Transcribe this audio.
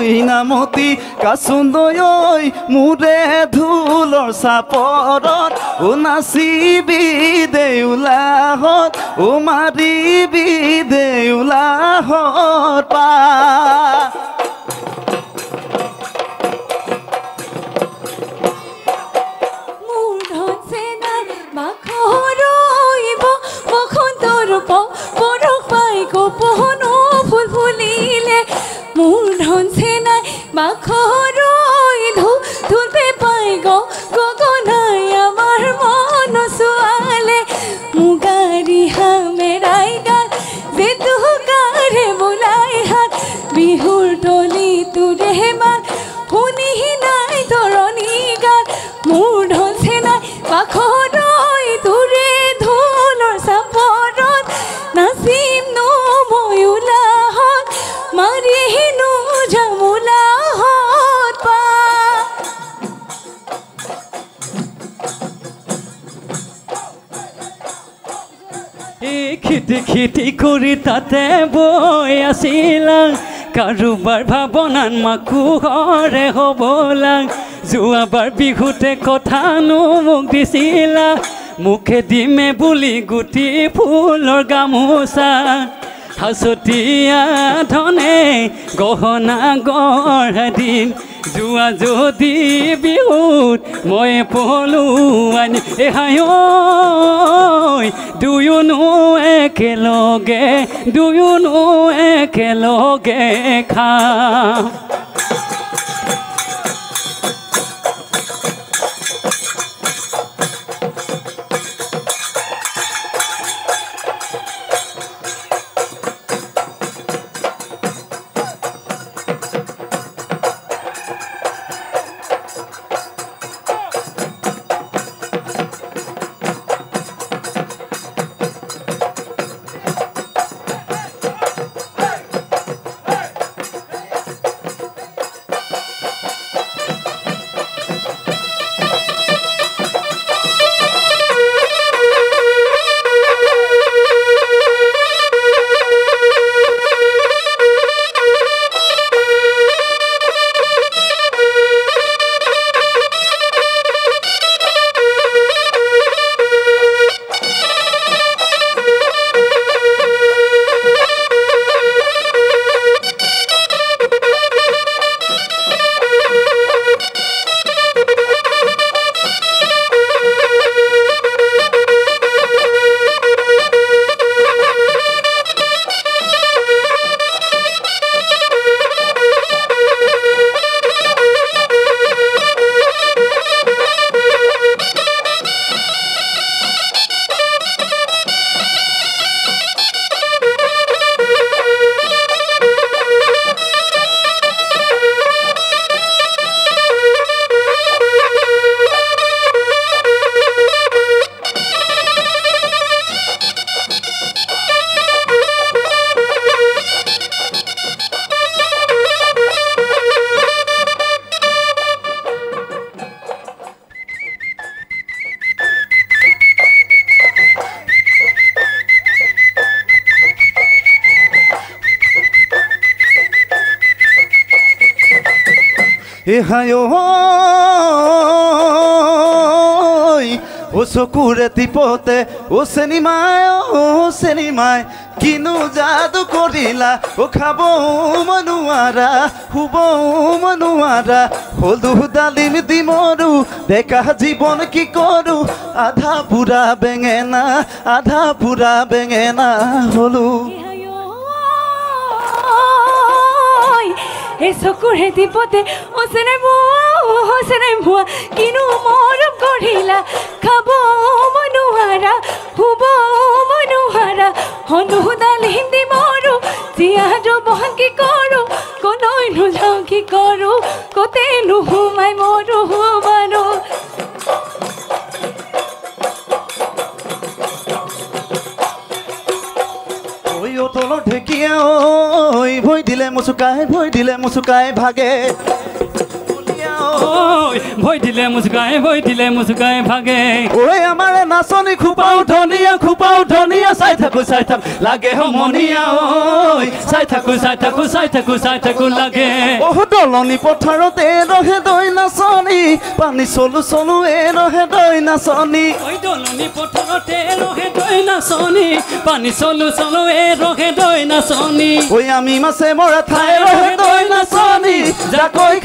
মইনামতি কাচুন্দৈ মোৰে ঢোলৰ চাপৰত ও নাচিবি দেউলাহত ও মাৰিবি দেউলাহত পা খিটি কৰি তাতে বৈ আছিলা কাৰোবাৰ ভাৱনাত মাকো ঘৰে হ'বলা যোৱাবাৰ বিহুতে কথানো মোক দিছিলা মুখে দিমে বুলি গুটি ফুলৰ গামোচা হাচতীয়া ধনে গহনা গঢ়া দিম যোৱা যদি বিহুত মই পলো আনি এহাই দুয়োনো একেলগে খাম এহাই ও চকুৰে টিপতে ও চেনিমাই কিনো যাদু কৰিলা ও খাব মনুৱাৰা শুব মনুৱাৰা হলু ডালিম দিমৰু ডেকা জীৱন কি কৰো আধা পুৰা বেঙেনা হলো চকুৰে টিপতে ওচনে ভুৱা কিনো মৰম কৰিলা খাব মনুৱাৰা শুব মনুৱাৰা হনু ডালিম দিমৰু জীয়াটো বহন কি কৰো কলৈ নোযাওঁ কি কৰো কতে নোসোমাই মৰো মাৰো তলৰ ঢেকীয়া ভৈ দিলে মুচুকাই ভাগে ঐ ভয় দিলে মুচুকাই ভাগে ঐ আমাৰে নাচনী খোপাও ধনিয়া চাই থাকো লাগে সমনীয়া ঐ চাই থাকো লাগে দলনি পথাৰতে ৰহে দৈ নাচনী পানী চলো ৰহে দৈ নাচনী দলনি পথাৰতে ৰহে দৈ নাচনী পানী চলো ৰহে দৈ নাচনী ঐ আমি মাছে মৰা ঠাই ৰহে দৈ নাচনী জাকৈ